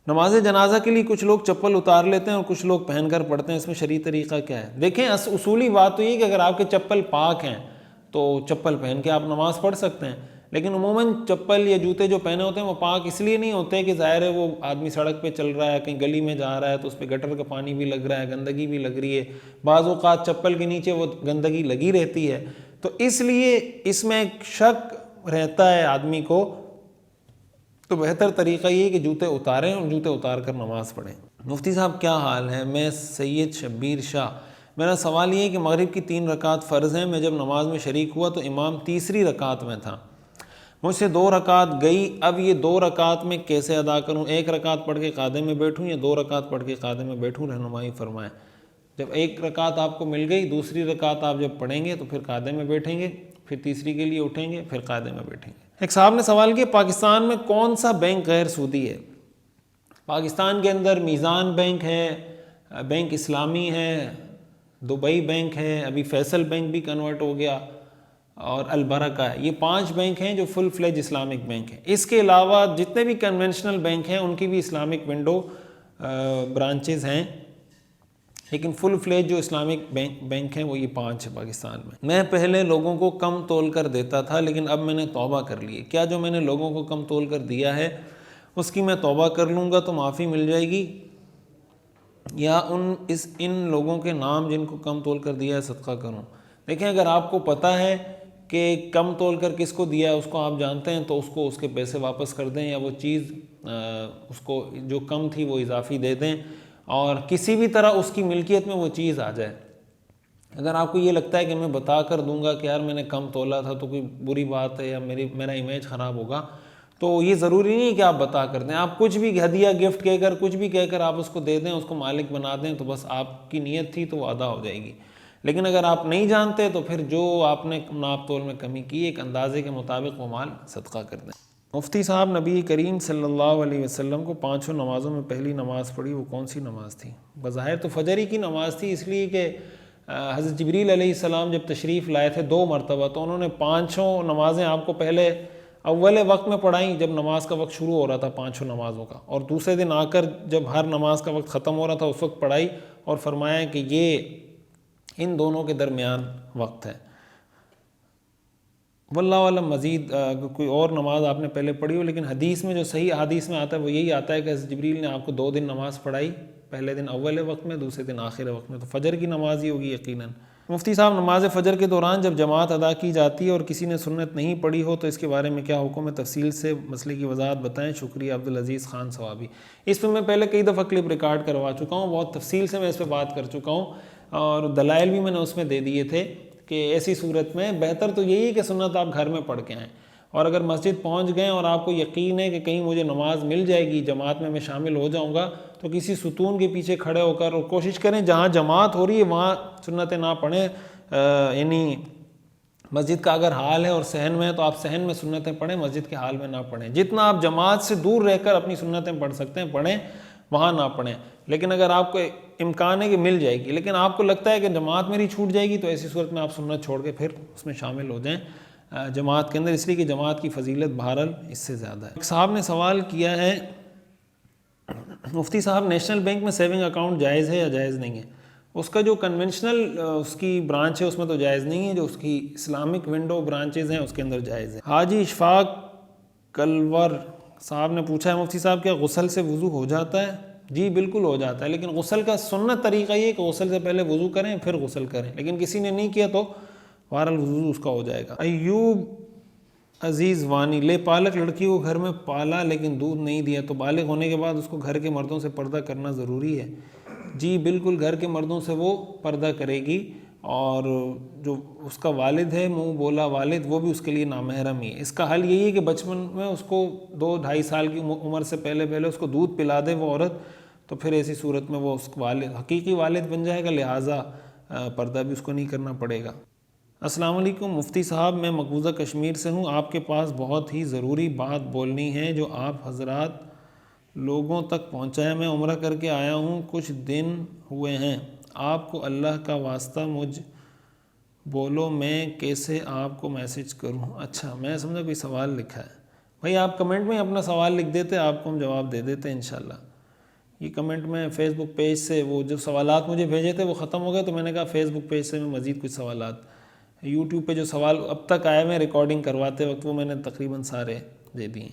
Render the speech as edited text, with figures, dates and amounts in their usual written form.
نماز جنازہ کے لیے کچھ لوگ چپل اتار لیتے ہیں اور کچھ لوگ پہن کر پڑھتے ہیں، اس میں شرعی طریقہ کیا ہے؟ دیکھیں اصولی بات تو یہ کہ اگر آپ کے چپل پاک ہیں تو چپل پہن کے آپ نماز پڑھ سکتے ہیں، لیکن عموماً چپل یا جوتے جو پہنے ہوتے ہیں وہ پاک اس لیے نہیں ہوتے کہ ظاہر ہے وہ آدمی سڑک پہ چل رہا ہے، کہیں گلی میں جا رہا ہے تو اس پہ گٹر کا پانی بھی لگ رہا ہے، گندگی بھی لگ رہی ہے، بعض اوقات چپل کے نیچے وہ گندگی لگی رہتی ہے، تو اس لیے اس میں ایک شک رہتا ہے آدمی کو، تو بہتر طریقہ یہ ہے کہ جوتے اتاریں اور جوتے اتار کر نماز پڑھیں۔ مفتی صاحب کیا حال ہے؟ میں سید شبیر شاہ، میرا سوال یہ ہے کہ مغرب کی 3 رکعت فرض ہیں، میں جب نماز میں شریک ہوا تو امام تیسری رکعت میں تھا، مجھ سے 2 رکعت گئی، اب یہ 2 رکعت میں کیسے ادا کروں؟ 1 رکعت پڑھ کے قاعدے میں بیٹھوں یا 2 رکعت پڑھ کے قاعدے میں بیٹھوں؟ رہنمائی فرمائیں۔ جب 1 رکعت آپ کو مل گئی، دوسری رکعت آپ جب پڑھیں گے تو پھر قاعدے میں بیٹھیں گے، پھر تیسری کے لیے اٹھیں گے، پھر قاعدے میں بیٹھیں گے۔ ایک صاحب نے سوال کیا پاکستان میں کون سا بینک غیر سودی ہے؟ پاکستان کے اندر میزان بینک ہے، بینک اسلامی ہے، دبئی بینک ہے، ابھی فیصل بینک بھی کنورٹ ہو گیا، اور البرکہ ہے، یہ 5 بینک ہیں جو فل فلیج اسلامک بینک ہیں۔ اس کے علاوہ جتنے بھی کنونشنل بینک ہیں ان کی بھی اسلامک ونڈو برانچز ہیں، لیکن فل فلیج جو اسلامک بینک ہیں وہ یہ 5 ہے پاکستان میں۔ میں پہلے لوگوں کو کم تول کر دیتا تھا لیکن اب میں نے توبہ کر لی ہے، کیا جو میں نے لوگوں کو کم تول کر دیا ہے اس کی میں توبہ کر لوں گا تو معافی مل جائے گی، یا ان لوگوں کے نام جن کو کم تول کر دیا ہے صدقہ کروں؟ دیکھیں اگر آپ کو پتہ ہے کہ کم تول کر کس کو دیا ہے، اس کو آپ جانتے ہیں، تو اس کو اس کے پیسے واپس کر دیں، یا وہ چیز اس کو جو کم تھی وہ اضافی دے دیں، اور کسی بھی طرح اس کی ملکیت میں وہ چیز آ جائے۔ اگر آپ کو یہ لگتا ہے کہ میں بتا کر دوں گا کہ یار میں نے کم تولا تھا تو کوئی بری بات ہے یا میرا امیج خراب ہوگا، تو یہ ضروری نہیں کہ آپ بتا کر دیں، آپ کچھ بھی ہدیہ گفٹ کہہ کر کچھ بھی کہہ کر آپ اس کو دے دیں، اس کو مالک بنا دیں، تو بس آپ کی نیت تھی تو وہ ادا ہو جائے گی۔ لیکن اگر آپ نہیں جانتے تو پھر جو آپ نے ناپ تول میں کمی کی ایک اندازے کے مطابق وہ مال صدقہ کر دیں۔ مفتی صاحب نبی کریم صلی اللہ علیہ وسلم کو 5 نمازوں میں پہلی نماز پڑھی، وہ کون سی نماز تھی؟ بظاہر تو فجر ہی کی نماز تھی، اس لیے کہ حضرت جبریل علیہ السلام جب تشریف لائے تھے 2 مرتبہ تو انہوں نے 5 نمازیں آپ کو پہلے اول وقت میں پڑھائیں جب نماز کا وقت شروع ہو رہا تھا 5 نمازوں کا، اور دوسرے دن آ کر جب ہر نماز کا وقت ختم ہو رہا تھا اس وقت پڑھائی، اور فرمایا کہ یہ ان دونوں کے درمیان وقت ہے۔ واللہ اعلم مزید کوئی اور نماز آپ نے پہلے پڑھی ہو، لیکن حدیث میں جو صحیح حدیث میں آتا ہے وہ یہی آتا ہے کہ حضرت جبریل نے آپ کو 2 دن نماز پڑھائی، پہلے دن اول وقت میں، دوسرے دن آخر وقت میں، تو فجر کی نماز ہی ہوگی یقیناً۔ مفتی صاحب نماز فجر کے دوران جب جماعت ادا کی جاتی ہے اور کسی نے سنت نہیں پڑھی ہو تو اس کے بارے میں کیا حکم ہے؟ تفصیل سے مسئلے کی وضاحت بتائیں، شکریہ۔ عبدالعزیز خان ثوابی۔ اس پہ میں پہلے کئی دفعہ کلپ ریکارڈ کروا چکا ہوں، بہت تفصیل سے میں اس پہ بات کر چکا ہوں، اور دلائل بھی میں نے اس میں دے دیے تھے کہ ایسی صورت میں بہتر تو یہی ہے کہ سنت آپ گھر میں پڑھ کے آئیں، اور اگر مسجد پہنچ گئے اور آپ کو یقین ہے کہ کہیں مجھے نماز مل جائے گی، جماعت میں شامل ہو جاؤں گا، تو کسی ستون کے پیچھے کھڑے ہو کر، اور کوشش کریں جہاں جماعت ہو رہی ہے وہاں سنتیں نہ پڑھیں، یعنی مسجد کا اگر حال ہے اور صحن میں ہے تو آپ صحن میں سنتیں پڑھیں، مسجد کے حال میں نہ پڑھیں۔ جتنا آپ جماعت سے دور رہ کر اپنی سنتیں پڑھ سکتے ہیں پڑھیں، وہاں نہ پڑھیں۔ لیکن اگر آپ کو امکان ہے کہ مل جائے گی لیکن آپ کو لگتا ہے کہ جماعت میری چھوٹ جائے گی، تو ایسی صورت میں آپ سنت چھوڑ کے پھر اس میں شامل ہو جائیں جماعت کے اندر، اس لیے کہ جماعت کی فضیلت بہرحال اس سے زیادہ ہے۔ ایک صاحب نے سوال کیا ہے مفتی صاحب نیشنل بینک میں سیونگ اکاؤنٹ جائز ہے یا جائز نہیں ہے؟ اس کا جو کنونشنل اس کی برانچ ہے اس میں تو جائز نہیں ہے، جو اس کی اسلامک ونڈو برانچز ہیں اس کے اندر جائز ہے۔ حاجی اشفاق کلور صاحب نے پوچھا ہے مفتی صاحب کیا غسل سے وضو ہو جاتا ہے؟ جی بالکل ہو جاتا ہے، لیکن غسل کا سنت طریقہ یہ کہ غسل سے پہلے وضو کریں پھر غسل کریں، لیکن کسی نے نہیں کیا تو بہرحال وضو اس کا ہو جائے گا۔ ایوب عزیز وانی، لے پالک لڑکی کو گھر میں پالا لیکن دودھ نہیں دیا تو بالغ ہونے کے بعد اس کو گھر کے مردوں سے پردہ کرنا ضروری ہے؟ جی بالکل، گھر کے مردوں سے وہ پردہ کرے گی، اور جو اس کا والد ہے منہ بولا والد وہ بھی اس کے لیے نامحرم ہی ہے۔ اس کا حل یہی ہے کہ بچپن میں اس کو 2-2.5 سال کی عمر سے پہلے اس کو دودھ پلا دے وہ عورت، تو پھر ایسی صورت میں وہ اس والد حقیقی والد بن جائے گا، لہٰذا پردہ بھی اس کو نہیں کرنا پڑے گا۔ السلام علیکم مفتی صاحب، میں مقبوضہ کشمیر سے ہوں، آپ کے پاس بہت ہی ضروری بات بولنی ہے جو آپ حضرات لوگوں تک پہنچائیں۔ میں عمرہ کر کے آیا ہوں، کچھ دن ہوئے ہیں، آپ کو اللہ کا واسطہ مجھ بولو میں کیسے آپ کو میسج کروں؟ اچھا میں سمجھا کوئی سوال لکھا ہے، بھائی آپ کمنٹ میں اپنا سوال لکھ دیتے، آپ کو ہم جواب دے دیتے انشاءاللہ۔ یہ کمنٹ میں فیس بک پیج سے وہ جو سوالات مجھے بھیجے تھے وہ ختم ہو گئے، تو میں نے کہا فیس بک پیج سے میں مزید کچھ سوالات، یوٹیوب پہ جو سوال اب تک آئے ہوئے ریکارڈنگ کرواتے وقت وہ میں نے تقریباً سارے دے دیے.